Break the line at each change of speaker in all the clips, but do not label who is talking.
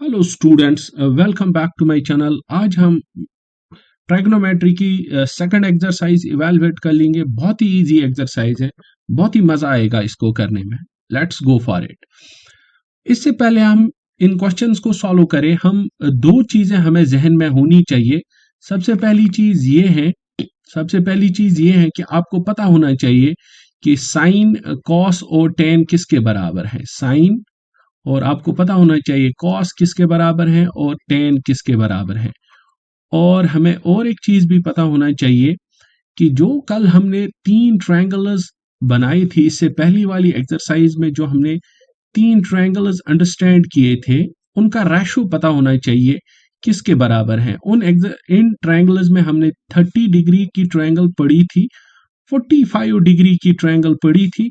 Hello students, welcome back to my channel. आज हम trigonometry की सेकंड एक्सरसाइज इवेलुएट कर लेंगे। बहुत ही इजी एक्सरसाइज है, बहुत ही मजा आएगा इसको करने में। Let's go for it. इससे पहले हम इन क्वेश्चंस को सॉल्व करें, हम दो चीजें हमें जहन में होनी चाहिए। सबसे पहली चीज ये है कि आपको पता होना चाहिए कि साइन, कॉस और टेन किसके बराबर है। साइन, और आपको पता होना चाहिए कॉस किसके बराबर है और टेन किसके बराबर है। और हमें और एक चीज भी पता होना चाहिए कि जो कल हमने तीन ट्रायंगल्स बनाई थी, इससे पहली वाली एक्सरसाइज में जो हमने तीन ट्रायंगल्स अंडरस्टैंड किए थे, उनका रेशो पता होना चाहिए किसके बराबर है। इन ट्रायंगल्स में हमने 30 डिग्री की ट्रायंगल पढ़ी थी, 45 डिग्री की ट्रायंगल पढ़ी थी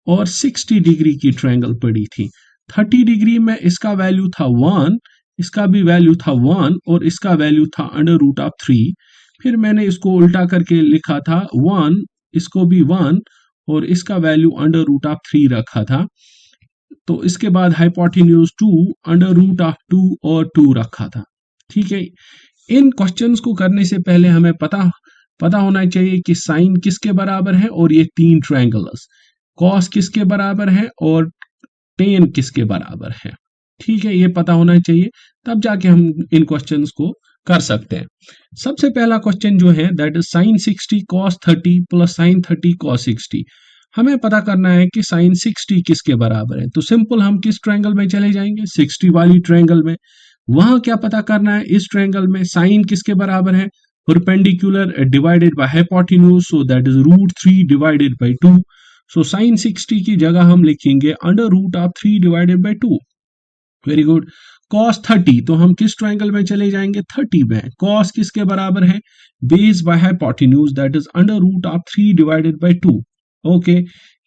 और 60 डिग्री की ट्रायंगल पढ़ी थी। 30 डिग्री में इसका वैल्यू था 1, इसका भी वैल्यू था 1 और इसका वैल्यू था √3। फिर मैंने इसको उल्टा करके लिखा था 1, इसको भी 1 और इसका वैल्यू √3 रखा था। तो इसके बाद हाइपोटेन्यूज 2, √2 और 2 रखा था। ठीक है, इन क्वेश्चंस को करने से पहले हमें पता होना चाहिए कि साइन किसके बराबर है और ये तीन ट्रायंगल्स, कॉस किसके बराबर है और टेन किसके बराबर है। ठीक है, ये पता होना चाहिए, तब जाके हम इन क्वेश्चंस को कर सकते हैं। सबसे पहला क्वेश्चन जो है that is sin 60 cos 30 plus sin 30 cos 60। हमें पता करना है कि sin 60 किसके बराबर है। तो सिंपल, हम किस ट्रायंगल में चले जाएंगे, 60 वाली ट्रायंगल में। वहां क्या पता करना है, इस ट्रायंगल में साइन किसके बराबर है, perpendicular divided by hypotenuse, so that is √3 divided by 2। So sin 60 की जगह हम लिखेंगे √3 divided by 2। Very good. cos 30, तो हम किस ट्रायंगल में चले जाएंगे, 30 में। cos किसके बराबर है, base by hypotenuse, that is √3 divided by 2। Okay,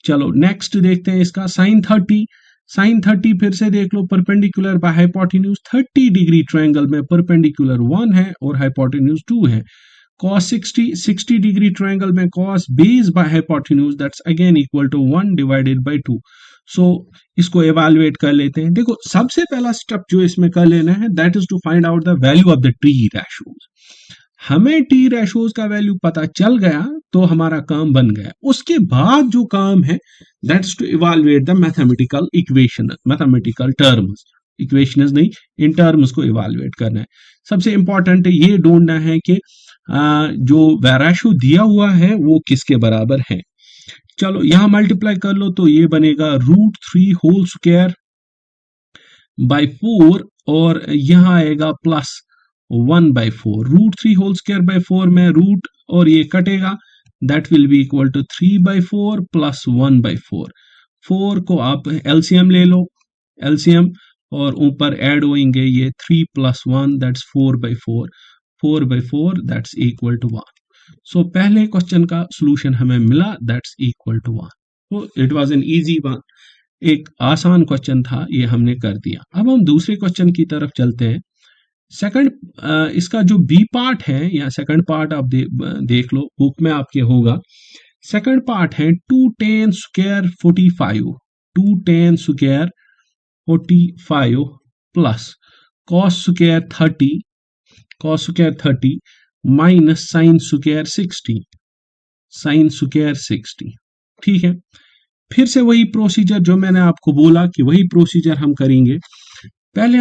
चलो नेक्स्ट देखते हैं इसका sin 30। sin 30 फिर से देख लो, perpendicular by hypotenuse, 30 degree triangle में परपेंडिकुलर 1 है और हाइपोटेन्यूज 2 है। cos 60 डिग्री ट्रायंगल में cos base by hypotenuse, that's again equal to 1 divided by 2। So इसको एवेलुएट कर लेते हैं। देखो, सबसे पहला स्टेप जो इसमें कर लेना है that is to find out the value of the T ratios. हमें टी रेशोज का वैल्यू पता चल गया तो हमारा काम बन गया। उसके बाद जो काम है that's to evaluate the mathematical equation, mathematical terms, equations नहीं, इन टर्म्स को इवेलुएट करना है। सबसे इंपॉर्टेंट ये ढूंढना है कि जो रेशो दिया हुआ है वो किसके बराबर है। चलो यहां मल्टीप्लाई कर लो, तो ये बनेगा √3 होल स्क्वायर बाय 4 और यहां आएगा प्लस 1/4। √3 होल स्क्वायर बाय 4 में रूट और ये कटेगा, that will be equal to 3/4 plus 1/4। 4 को आप एलसीएम ले लो, एलसीएम, और ऊपर ऐड होंगे ये 3 plus 1, that's 4/4। 4/4 that's equal to 1। So पहले क्वेश्चन का सॉल्यूशन हमें मिला, दैट्स इक्वल टू 1। तो it was an easy one, एक आसान क्वेश्चन था, ये हमने कर दिया। अब हम दूसरे क्वेश्चन की तरफ चलते हैं। सेकंड, इसका जो बी पार्ट है या सेकंड पार्ट आप देख लो, बुक में आपके होगा। सेकंड पार्ट है 2 tan square 45, 2 tan square 45 plus cos square 30 minus sine square 60, sign square 60। ठीक है, फिर से वही प्रोसीजर जो मैंने आपको बोला कि वही प्रोसीजर हम करेंगे। पहले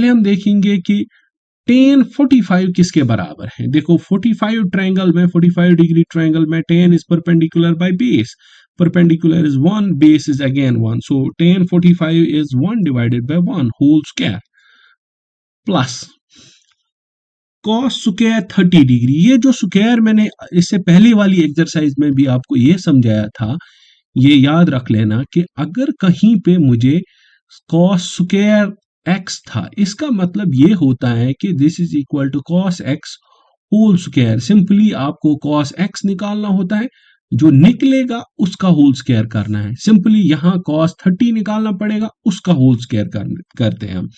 हम देखेंगे कि tan 45 किसके बराबर है। देखो 45 ट्रायंगल में, 45 डिग्री ट्रायंगल में tan is perpendicular by base, perpendicular is 1, base is again 1, so tan 45 is 1 divided by 1 whole square plus cos square 30 degree. ये जो स्क्वायर मैंने इससे पहले वाली एक्सरसाइज में भी आपको ये समझाया था, ये याद रख लेना कि अगर कहीं पे मुझे cos स्क्वायर x था, इसका मतलब ये होता है कि this is equal to cos x whole square. Simply आपको cos x निकालना होता है, जो निकलेगा उसका होल स्क्वायर करना है। सिंपली यहाँ cos 30 निकालना पड़ेगा, उसका होल स्क्वायर करते हैं हम।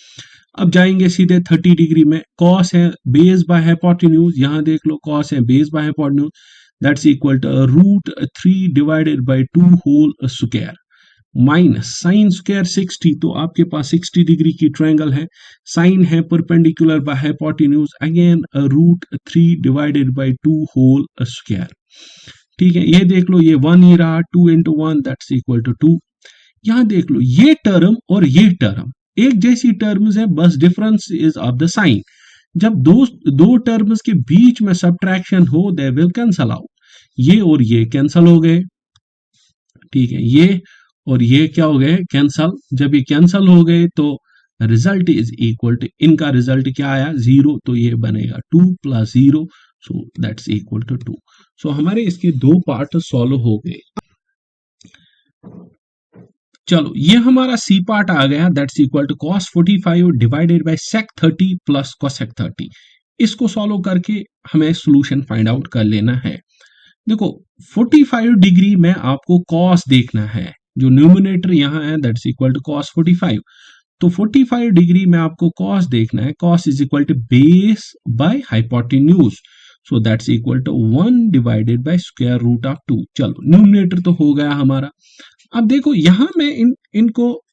अब जाएंगे सीधे 30 डिग्री में, cos है बेस बाय हाइपोटेन्यूज, यहाँ देख लो cos है base by hypotenuse, that's equal to √3 divided by 2 whole square minus sine square 60, तो आपके पास 60 डिग्री की ट्रायंगल है, साइन है perpendicular by hypotenuse, again √3 divided by 2 whole square. ठीक है, ये देख लो, ये 1 ही रहा, 2 into 1 दैट्स इक्वल टू 2। यहां देख लो, ये टर्म और ये टर्म एक जैसी टर्म्स है, बस difference is of the sine. जब दो टर्म्स के बीच में सब्ट्रैक्शन हो, दे विल कैंसल आउट। ये और ये कैंसल हो गए, ठीक है, ये और ये क्या हो गए, कैंसल। जब ये कैंसल हो गए तो रिजल्ट इज इक्वल टू, इनका रिजल्ट क्या आया, 0, तो ये बनेगा 2 + 0, सो दैट्स इक्वल टू 2। सो हमारे इसके दो पार्ट सॉल्व हो गए। चलो, ये हमारा सी पार्ट आ गया, that's equal to cos 45 divided by sec 30 plus cosec 30। इसको सॉल्व करके हमें सॉल्यूशन फाइंड आउट कर लेना है। देखो, 45 डिग्री में आपको cos देखना है, जो न्यूमरेटर यहाँ है दैट्स इक्वल टू cos 45। तो 45 डिग्री में आपको cos देखना है, cos is equal to base by hypotenuse, so that's equal to 1 divided by square root of 2। चलो, न्यूमरेटर तो हो गया हमारा। अब देखो, यहां में इनको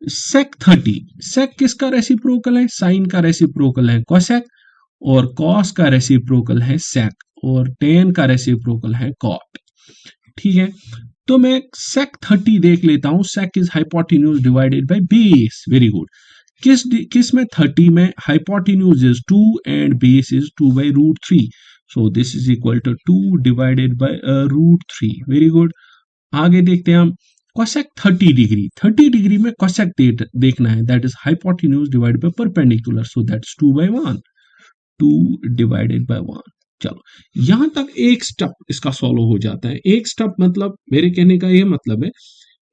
sec 30, sec किसका रेसिप्रोकल है, साइन का रेसिप्रोकल है cosec, और cos का रेसिप्रोकल है sec, और tan का रेसिप्रोकल है cot। ठीक है, तो मैं sec 30 देख लेता हूं, sec is hypotenuse divided by base. Very good. किस में 30 में hypotenuse is 2 and base is 2/√3, so this is equal to 2 divided by √3। Very good. आगे देखते हैं हम cosec 30 डिग्री, 30 डिग्री में cosec देखना है, that is hypotenuse divided by perpendicular, so that's 2/1, 2 divided by 1। चलो, यहां तक एक स्टेप इसका सॉल्व हो जाता है। एक स्टेप मतलब, मेरे कहने का ये मतलब है,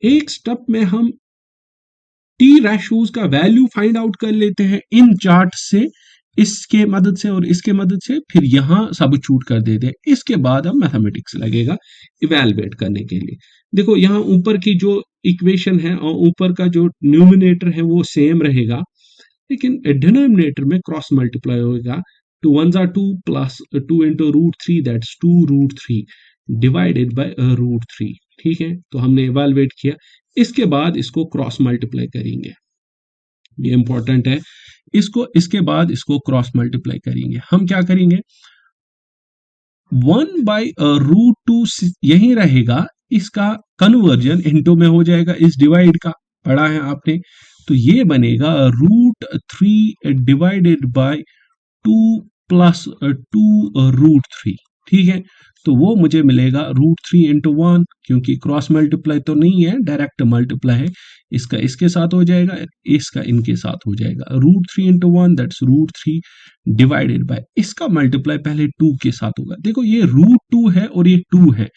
एक स्टेप में हम टी रेशोज का वैल्यू फाइंड आउट कर लेते हैं इन चार्ट से, इसके मदद से और इसके मदद से, फिर यहां सबस्टिट्यूट कर देते हैं। इसके बाद अब मैथमेटिक्स लगेगा इवैल्यूएट करने के लिए। देखो, यहाँ ऊपर की जो इक्वेशन है और ऊपर का जो न्यूमिनेटर है वो सेम रहेगा, लेकिन डिनोमिनेटर में क्रॉस मल्टीप्लाई होगा। 2 1s are 2 plus 2 into √3 that's 2√3 divided by √3। ठीक है, तो हमने इवैल्यूएट किया, इसके बाद इसको क्रॉस मल्टीप्लाई करेंगे, ये इंपॉर्टेंट है। इसके बाद इसको क्रॉस मल्टीप्लाई करेंगे। हम क्या करेंगे, 1/√2 यही रहेगा, इसका कन्वर्जन इनटू में हो जाएगा, इस डिवाइड का पढ़ा है आपने, तो ये बनेगा √3 डिवाइडेड बाय 2 + 2√3। ठीक है, तो वो मुझे मिलेगा √3 into 1, क्योंकि क्रॉस मल्टीप्लाई तो नहीं है, डायरेक्ट मल्टीप्लाई है। इसका इसके साथ हो जाएगा, इसका इनके साथ हो जाएगा, √3 into 1 दैट्स √3 डिवाइडेड बाय, इसका मल्टीप्लाई पहले 2 के साथ होगा। देखो, ये √2 है और ये 2 है,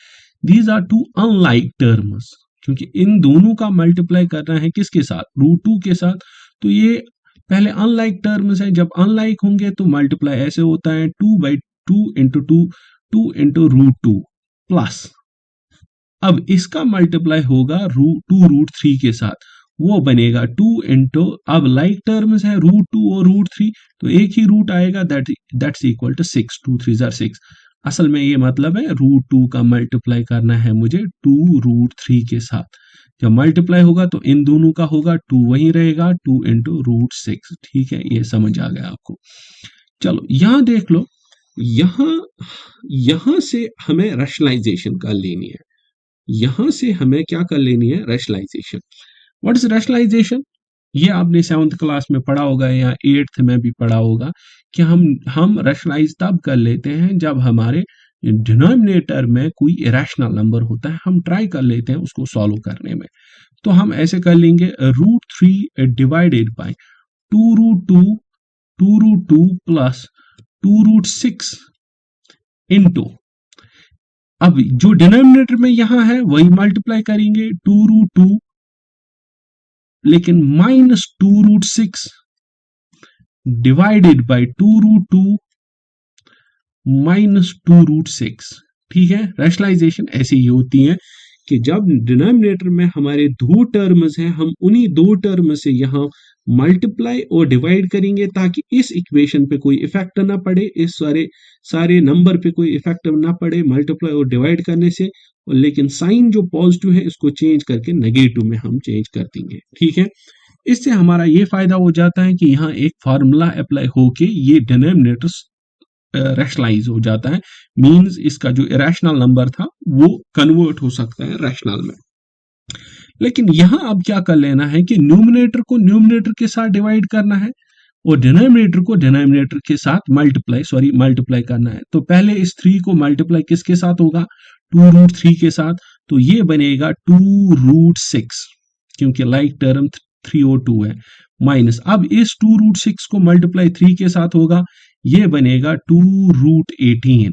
these are two unlike terms, क्योंकि इन दोनों का मल्टीप्लाई करना है किसके साथ, √2 के साथ। तो ये पहले अनलाइक टर्म्स है, जब अनलाइक होंगे तो मल्टीप्लाई ऐसे होता है, 2/2 into 2 2 into √2 प्लस, अब इसका मल्टीप्लाई होगा 2√3 के साथ, वो बनेगा 2 into, अब लाइक टर्म्स है √2 और √3, तो एक ही रूट आएगा, दैट्स इक्वल टू 6, 2 3 are 6। असल में ये मतलब है √2 का मल्टीप्लाई करना है मुझे 2√3 के साथ। जब मल्टीप्लाई होगा तो इन दोनों का होगा, 2 वहीं रहेगा, 2 into √6। ठीक है, ये समझ आ गया आपको। चलो, यहां देख लो, यहां से हमें रैशनलाइजेशन कर लेनी है, यहां से हमें क्या कर लेनी है, रैशनलाइजेशन। व्हाट इज रैशनलाइजेशन, ये आपने 7th क्लास में पढ़ा होगा या 8th में भी पढ़ा होगा, कि हम रैशनलाइज तब कर लेते हैं जब हमारे डिनोमिनेटर में कोई इरेशनल नंबर होता है, हम ट्राई कर लेते हैं उसको सॉल्व करने में। तो हम ऐसे कर लेंगे, √3 डिवाइडेड बाय 2√2 प्लस 2√6 इंटू, अब जो डिनोमिनेटर में यहां है वही मल्टीप्लाई करेंगे, 2√2 लेकिन माइनस 2√6 डिवाइडेड बाय 2√2 माइनस 2√6। ठीक है, रैशनलाइजेशन ऐसी ही होती है कि जब डिनोमिनेटर में हमारे दो टर्म्स हैं, हम उन्हीं दो टर्म से यहाँ मल्टीप्लाई और डिवाइड करेंगे ताकि इस इक्वेशन पे कोई इफेक्ट ना पड़े, इस सारे सारे नंबर पे कोई इफेक्ट ना पड़े मल्टीप्लाई और डिवाइड करने से। लेकिन साइन जो पॉजिटिव है इसको चेंज करके नेगेटिव में हम चेंज कर देंगे, ठीक है। इससे हमारा ये फायदा हो जाता है कि यहाँ एक फार्मूला अप्लाई होके ये डिनोमिनेटर रैशनलाइज हो जाता है, मींस इसका जो इरेशनल नंबर था वो कन्वर्ट हो सकता है रैशनल में। लेकिन यहां अब क्या कर लेना है कि न्यूमरेटर को न्यूमरेटर के साथ डिवाइड करना है और डिनोमिनेटर को डिनोमिनेटर के साथ मल्टीप्लाई करना है। तो पहले इस 3 को मल्टीप्लाई किसके साथ होगा, 2√3 के साथ, तो ये बनेगा 2√6 क्योंकि लाइक टर्म 3 और 2 है, माइनस अब इस 2√6 को मल्टीप्लाई 3 के साथ होगा, ये बनेगा 2√18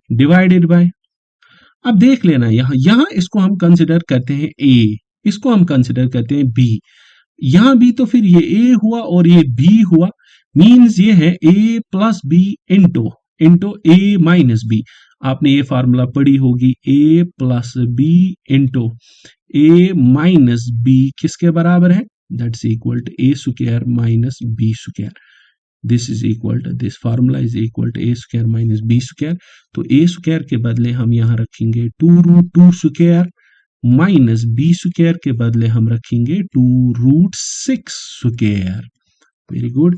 डिवाइडेड बाय, अब देख लेना यहां इसको हम कंसिडर करते हैं ए, इसको हम कंसिडर करते हैं बी, यहां भी तो फिर ये ए हुआ और ये बी हुआ, मींस ये है A plus B into A minus B. आपने ये फार्मूला पढ़ी होगी, A plus B into A minus B किसके बराबर है, that's equal to A square minus B square. This is equal to, this formula is equal to A square minus B square. तो A square के बदले हम यहाँ रखेंगे 2√2 square minus B square के बदले हम रखेंगे 2√6 स्क्वायर। Very good.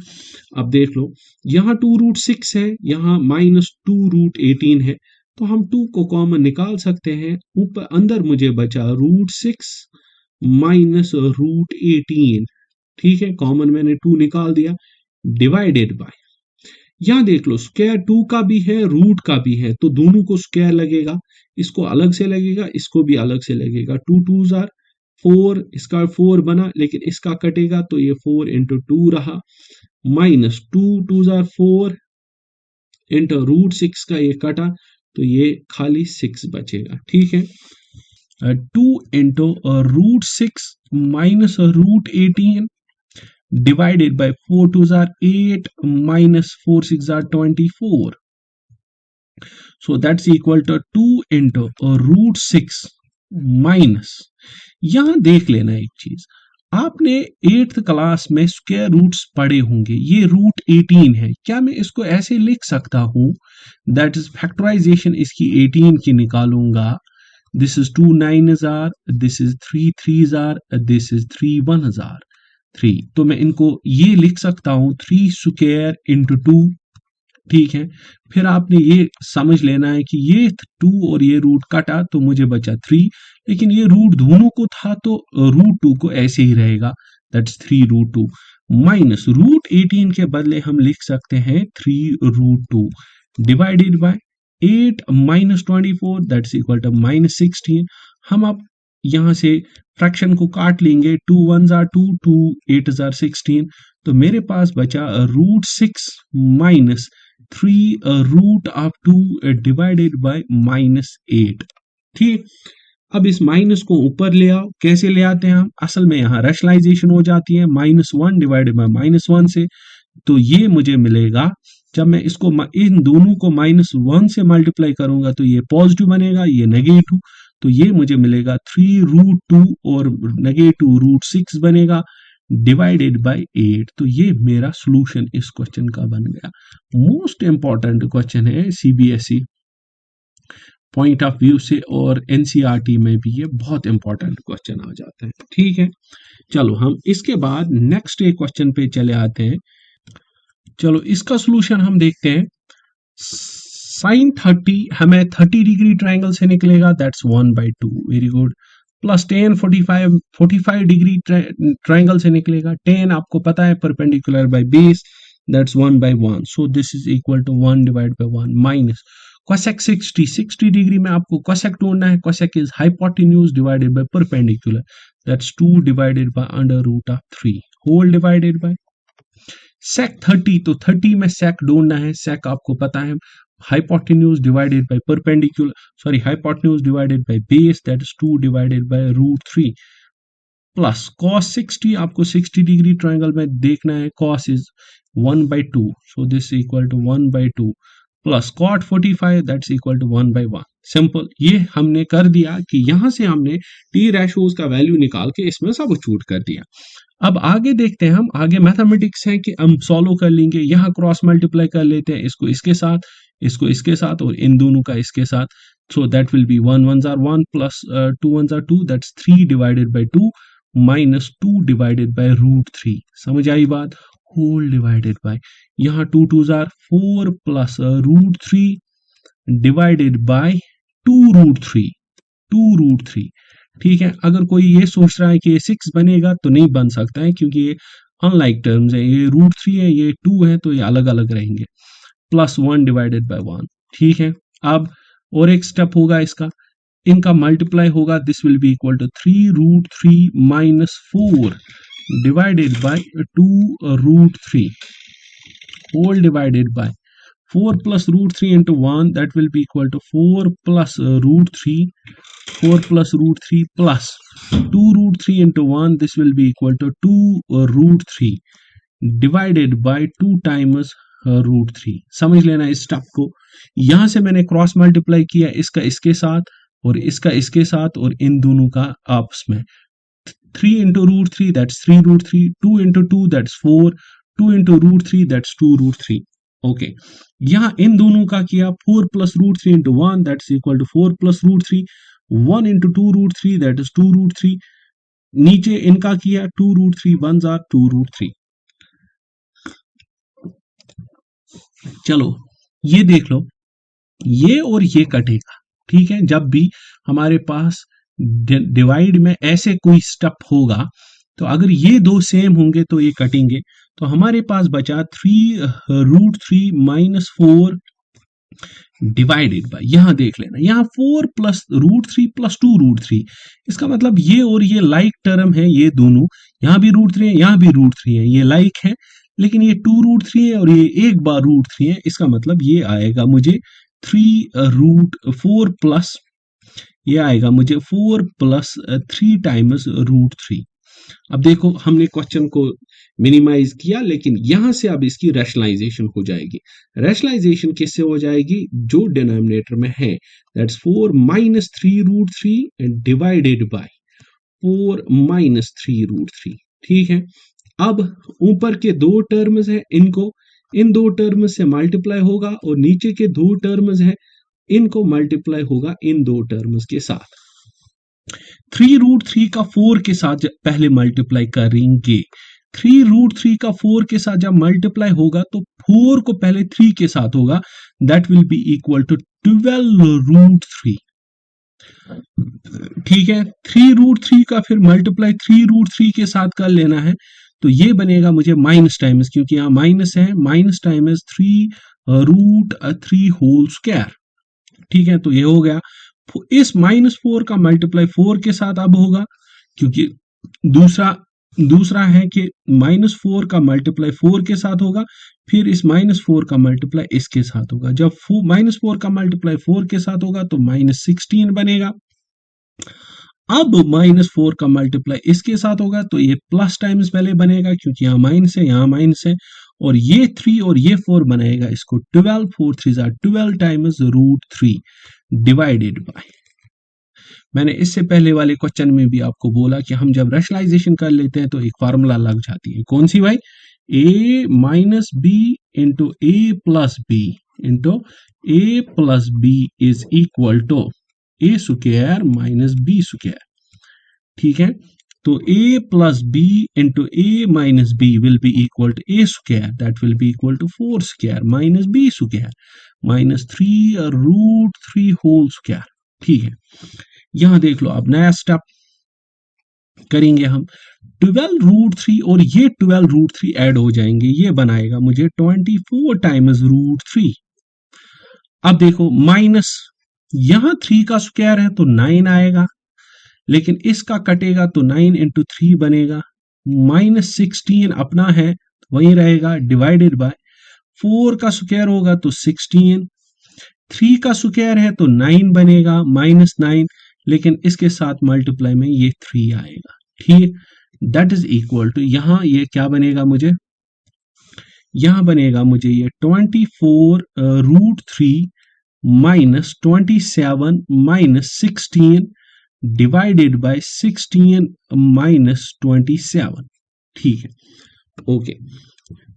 अब देख लो यहाँ 2√6 है, यहाँ माइनस 2√18 है, तो हम 2 को कॉमन निकाल सकते हैं, ऊपर अंदर मुझे बचा √6 माइनस √18, ठीक है, कॉमन मैंने 2 निकाल दिया, डिवाइडेड बाय, यहां देख लो स्क्वायर 2 का भी है रूट का भी है, तो दोनों को स्क्वायर लगेगा, इसको अलग से लगेगा, इसको भी अलग से लगेगा, 2 2s आर 4, इसका 4 बना लेकिन इसका कटेगा तो ये 4 इंटू 2 रहा, माइनस 2 2s आर 4 इंटू √6 का ये कटा तो ये खाली 6 बचेगा, ठीक है। 2 into √6 minus √18 divided by 4 2s are 8 minus 4 6 are 24. So that's equal to 2 into √6 minus, यहां देख लेना एक चीज, आपने 8th क्लास में स्क्वायर रूट्स पढ़े होंगे, ये √18 है, क्या मैं इसको ऐसे लिख सकता हूं, दैट इज फैक्टराइजेशन इसकी 18 की निकालूंगा, this is 2 9s are, this is 3 3s are, this is 3 1s are 3, तो मैं इनको ये लिख सकता हूं 3 स्क्वायर इंटू 2, ठीक है। फिर आपने ये समझ लेना है कि ये 2 और ये रूट काटा तो मुझे बचा 3, लेकिन ये रूट दोनों को था तो √2 को ऐसे ही रहेगा, दैट्स 3√2 माइनस √18 के बदले हम लिख सकते हैं 3√2 divided by 8 minus 24 that's equal to minus 16। हम अब यहां से फ्रैक्शन को काट लेंगे, 2 1s are 2 2 8s are 16, तो मेरे पास बचा √6 माइनस 3√2 डिवाइडेड बाय माइनस 8, ठीक। अब इस माइनस को ऊपर ले आओ, कैसे ले आते हैं हम, असल में यहाँ रैशनलाइजेशन हो जाती है, -1 डिवाइडेड बाय -1 से, तो ये मुझे मिलेगा, जब मैं इसको इन दोनों को -1 से मल्टीप्लाई करूंगा तो ये पॉजिटिव बनेगा, ये नेगेटिव, तो ये मुझे मिलेगा 3√2 और नेगेटिव √6 बनेगा डिवाइडेड बाय 8, तो ये मेरा सॉल्यूशन इस क्वेश्चन का बन गया। मोस्ट इंपॉर्टेंट क्वेश्चन है सीबीएसई पॉइंट ऑफ व्यू से, और एनसीईआरटी में भी ये बहुत इंपॉर्टेंट क्वेश्चन आ जाता है, ठीक है। चलो हम इसके बाद नेक्स्ट एक क्वेश्चन पे चले आते हैं। चलो इसका सॉल्यूशन हम देखते हैं। sin 30 हमें 30 डिग्री ट्रायंगल से निकलेगा, that's 1/2, very good, plus tan 45 degree triangle से निकलेगा, tan आपको पता है perpendicular by base, that's 1/1, so this is equal to 1 divide by 1 minus cosec 60 degree में आपको cosec ढूंढना है, cosec is hypotenuse divided by perpendicular, that's 2 divided by √3 whole divided by sec 30, तो 30 में sec ढूंढना है, sec आपको पता है hypotenuse divided by perpendicular, sorry, hypotenuse divided by base, that is 2 divided by √3 plus cos 60, आपको 60 डिग्री ट्रायंगल में देखना है, cos is 1/2, so this is equal to 1/2 plus cot 45, that's equal to 1/1। Simple, ये हमने कर दिया कि यहां से हमने टी रेशोज का वैल्यू निकाल के इसमें सब्स्टिट्यूट कर दिया। अब आगे देखते हैं, हम आगे मैथमेटिक्स है कि हम सॉल्व कर लेंगे। यहाँ क्रॉस मल्टीप्लाई कर लेते हैं, इसको इसके साथ, इसको इसके साथ, और इन दोनों का इसके साथ। सो दैट विल बी 1 1 जार 1 प्लस 2 1 जार 2, that's 3 divided by 2 minus 2 divided by root 3। समझ आई बात? होल डिवाइडेड बाय, यहाँ 2 2 जार 4 plus root 3 divided by 2 root 3, 2 root 3। ठीक है, अगर कोई ये सोच रहा है कि ये 6 बनेगा तो नहीं बन सकता है, क्योंकि ये अनलाइक टर्म्स है, ये रूट 3 है, ये 2 है, तो ये अलग अलग रहेंगे। Plus 1 divided by 1। ठीक है, अब और एक स्टेप होगा इसका, इनका मल्टीप्लाई होगा, this will be equal to 3 root 3 minus 4 divided by 2 root 3 whole divided by 4 plus root 3 into 1, that will be equal to 4 plus root 3, 4 plus root 3 plus 2 root 3 into 1, this will be equal to 2 root 3 divided by 2 times root 3। समझ लेना इस step को। यहां से मैंने cross multiply किया, इसका इसके साथ और इसका इसके साथ, और इन दोनों का आपस में। 3 into root 3, that's 3 root 3, 2 into 2, that's 4, 2 into root 3, that's 2 root 3। Okay, यहां इन दोनों का किया, 4 plus root 3 into 1, that's equal to 4 plus root 3, 1 into 2 root 3, that is 2 root 3। नीचे इनका किया 2 रूट 3 वन जार 2 रूट 3। चलो ये देख लो, ये और ये कटेगा। ठीक है, जब भी हमारे पास डिवाइड में ऐसे कोई स्टेप होगा, तो अगर ये दो सेम होंगे तो ये कटेंगे। तो हमारे पास बचा 3 रूट 3 माइनस 4 डिवाइडेड बाय, यहां देख लेना, यहाँ 4 प्लस रूट 3 प्लस 2 रूट 3। इसका मतलब ये और ये लाइक टर्म है, ये दोनों, यहाँ भी रूट 3 है, यहाँ भी रूट 3 है, ये लाइक है, लेकिन ये 2 रूट 3 है और ये एक बार रूट 3 है। इसका मतलब ये आएगा मुझे 3 रूट 4 प्लस, ये आएगा मुझे 4 प्लस 3 टाइम्स रूट 3। अब देखो, हमने क्वेश्चन को मिनिमाइज किया, लेकिन यहां से अब इसकी रैशनलाइजेशन हो जाएगी। रैशनलाइजेशन किससे हो जाएगी? जो डिनोमिनेटर में है, that's 4 minus 3 root 3 divided by 4 minus 3 root 3। ठीक है, अब ऊपर के दो टर्म्स है, इनको इन दो टर्म्स से मल्टीप्लाई होगा, और नीचे के दो टर्म्स है, इनको मल्टीप्लाई होगा इन दो टर्म्स के साथ। 3 रूट 3 का 4 के साथ पहले मल्टीप्लाई करेंगे। 3 रूट 3 का 4 के साथ जब मल्टीप्लाई होगा तो 4 को पहले 3 के साथ होगा, that will be equal to 12 root 3। ठीक है, 3 रूट 3 का फिर मल्टीप्लाई 3 रूट 3 के साथ कर लेना है, तो ये बनेगा मुझे माइनस टाइम्स, क्योंकि यहाँ माइनस है, minus times 3 root 3 whole square. ठीक है, तो ये हो गया। इस माइनस 4 का मल्टीप्लाई 4 के साथ अब होगा, क्योंकि दूसरा है कि माइनस 4 का मल्टीप्लाई 4 के साथ होगा, फिर इस माइनस 4 का मल्टीप्लाई इसके साथ होगा। जब माइनस 4 का मल्टीप्लाई 4 के साथ होगा तो माइनस 16 बनेगा। अब माइनस 4 का मल्टीप्लाई इसके साथ होगा, तो ये प्लस टाइम्स पहले बनेगा, क्योंकि यहाँ माइनस है, यहाँ माइनस है, और ये 3 और ये 4 बनाएगा इसको 12, 4 3 12 टाइम्स रूट 3 डिवाइडेड बाय। मैंने इससे पहले वाले क्वेश्चन में भी आपको बोला कि हम जब रैशनलाइजेशन कर लेते हैं तो एक फार्मूला लग जाती है। कौन सी भाई? a minus b into a plus B into a plus b is equal to A square minus B square. ठीक है, तो a plus B into A minus b will be equal to A square, that will be equal to 4 square minus B square minus 3 root 3 whole square. ठीक है, यहां देख लो, अब नया step करेंगे हम। 12 रूट 3 और ये 12 रूट 3 ऐड हो जाएंगे, ये बनाएगा मुझे 24 टाइम्स रूट 3। अब देखो, माइनस यहां 3 का स्क्वायर है तो 9 आएगा, लेकिन इसका कटेगा तो 9 इंटू 3 बनेगा, माइनस 16 अपना है तो वही रहेगा, डिवाइडेड बाय 4 का स्क्वायर होगा तो 16, 3 का स्क्वायर है तो 9 बनेगा, माइनस 9, लेकिन इसके साथ मल्टीप्लाई में ये 3 आएगा। ठीक, दैट इज इक्वल टू, यहां ये क्या बनेगा मुझे? यहां बनेगा मुझे ये 24 root 3 minus 27 minus 16 divided by 16 minus 27। ठीक है, ओके।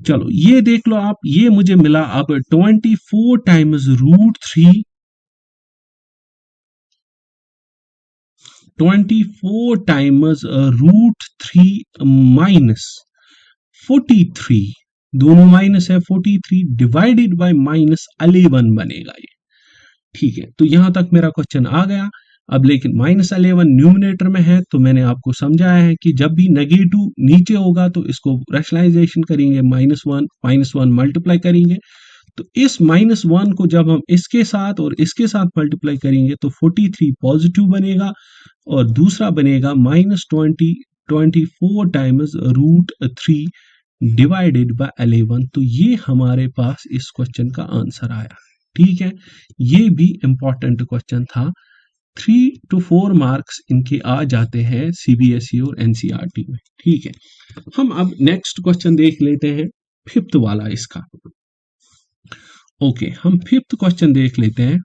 चलो ये देख लो आप, ये मुझे मिला अब 24 टाइम्स √3, 24 टाइम्स √3 माइनस 43, दोनों माइनस है, 43 डिवाइडेड बाय -11 बनेगा ये। ठीक है, तो यहां तक मेरा क्वेश्चन आ गया। अब लेकिन -11 न्यूमिनेटर में है, तो मैंने आपको समझाया है कि जब भी नेगेटिव नीचे होगा तो इसको रैशनलाइजेशन करेंगे, -1 मल्टीप्लाई करेंगे, तो इस -1 को जब हम इसके साथ और इसके साथ मल्टीप्लाई करेंगे तो 43 पॉजिटिव बनेगा, और दूसरा बनेगा -20, 24 टाइम्स √3 डिवाइडेड बाय 11। तो ये हमारे पास इस क्वेश्चन का आंसर आया। ठीक है, ये भी इंपॉर्टेंट क्वेश्चन था। 3 to 4 मार्क्स इनके आ जाते हैं सीबीएसई और एनसीईआरटी में। ठीक है, हम अब नेक्स्ट क्वेश्चन देख लेते हैं, फिफ्थ वाला इसका। ओके, हम फिफ्थ क्वेश्चन देख लेते हैं।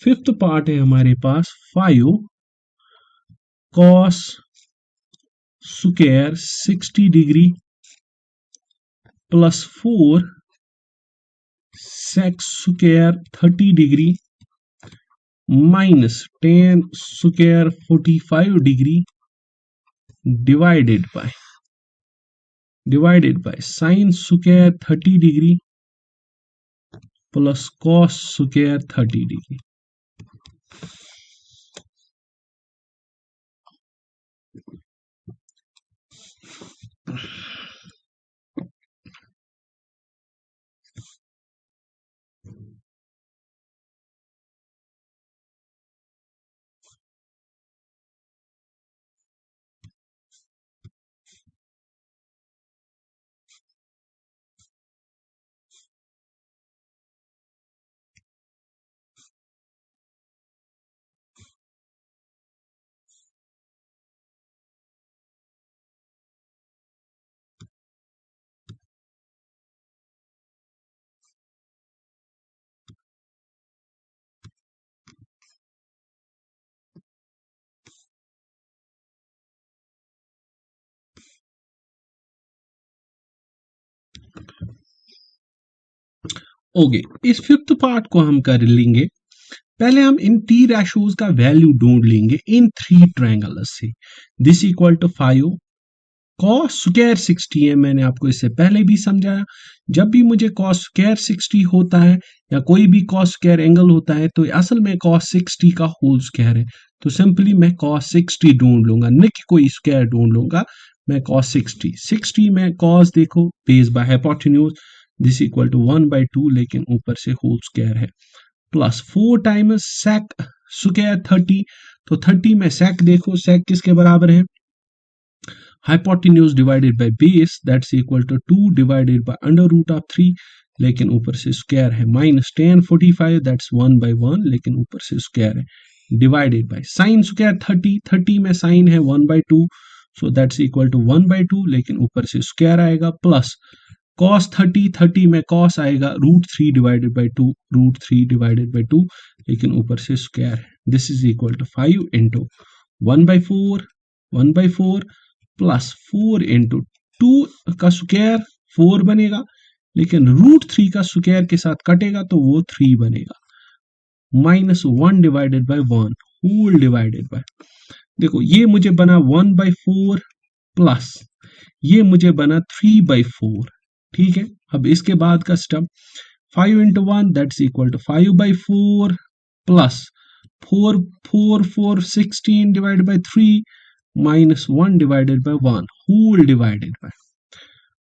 फिफ्थ पार्ट है हमारे पास 5 cos square 60 degree plus 4 sec square 30 degree minus 10 square 45 degree divided by sin square 30 degree plus cos square 30 degree. Okay, इस फिफ्थ पार्ट को हम कर लेंगे। पहले हम इन टी रेशोज का वैल्यू ढूंढ लेंगे इन 3 ट्रायंगल्स से। This equal to 5 cos square 60 है, मैंने आपको इससे पहले भी समझाया। जब भी मुझे cos स्क्वायर 60 होता है या कोई भी cos स्क्वायर एंगल होता है, तो असल में cos 60 का होल स्क्वायर है। तो सिंपली मैं cos 60 ढूंढ लूंगा, न कि कोई स्क्वायर ढूंढ लूंगा। मैं cos 60 में cos देखो base by hypotenuse, this equal to 1/2, लेकिन ऊपर से होल स्क्वायर है, प्लस 4 टाइम्स sec स्क्वायर 30। तो 30 में sec देखो, sec किसके बराबर है, hypotenuse divided by base, that's equal to 2 divided by √3, लेकिन ऊपर से स्क्वायर है, माइनस 10 45, दैट्स 1/1, लेकिन ऊपर से स्क्वायर है, डिवाइडेड बाय साइन स्क्वायर 30, 30 में साइन है 1/2, सो दैट्स इक्वल टू 1/2, लेकिन ऊपर से स्क्वायर आएगा, प्लस cos 30, 30 में cos आएगा √3 डिवाइडेड बाय 2, √3 डिवाइडेड बाय 2, लेकिन ऊपर से स्क्वायर है। This is equal to 5 into 1/4 plus 4 into 2 का स्क्वायर 4 बनेगा, लेकिन √3 का स्क्वायर के साथ कटेगा तो वो 3 बनेगा, minus 1 divided by 1 whole divided by, देखो ये मुझे बना 1/4 प्लस ये मुझे बना 3/4। ठीक है, अब इसके बाद का step 5 into 1 that's equal to 5/4 plus 4 16 divided by 3 minus 1 divided by 1 whole divided by,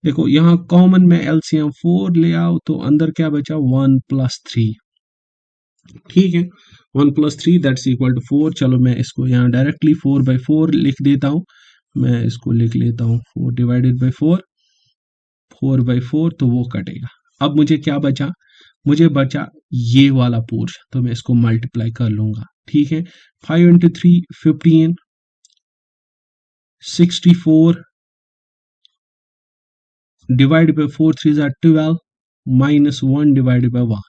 देखो यहाँ कॉमन में एलसीएम 4 ले आओ तो अंदर क्या बचा 1 + 3। ठीक है, 1 + 3 दैट्स इक्वल टू 4। चलो मैं इसको यहाँ डायरेक्टली 4/4 लिख देता हूँ, मैं इसको लिख लेता हूँ 4 डिवाइडेड बाय 4 तो वो कटेगा। अब मुझे क्या बचा, मुझे बचा ये वाला पोर्शन, तो मैं इसको मल्टीप्लाई कर लूंगा। ठीक है, 5 into 3 15, 64 divided by 4 3s are 12 minus 1 divided by 1,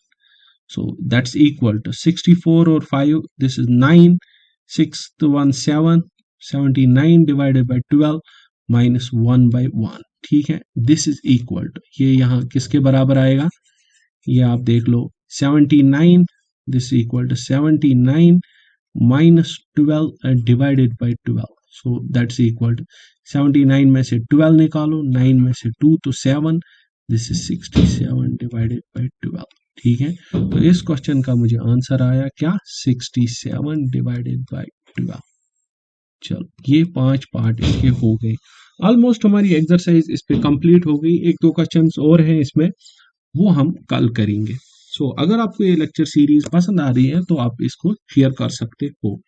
so that's equal to 64 or 5, this is 9, six one seven, 79 divided by 12 minus 1/1। ठीक है, दिस इज इक्वल टू, ये यहाँ किसके बराबर आएगा, ये आप देख लो 79, this equal to 79 minus 12 divided by 12, so that's equal to 79 में से 12 निकालो, 9 में से 2 तो 7, दिस इज 67 डिवाइडेड बाई 12। ठीक है, तो इस क्वेश्चन का मुझे आंसर आया क्या, 67 डिवाइडेड बाई 12। चलो, ये 5 पार्ट इसके हो गए। ऑलमोस्ट हमारी एक्सरसाइज इस पे कंप्लीट हो गई। एक दो क्वेश्चंस और हैं इसमें, वो हम कल करेंगे। सो अगर आपको ये लेक्चर सीरीज पसंद आ रही है तो आप इसको शेयर कर सकते हो।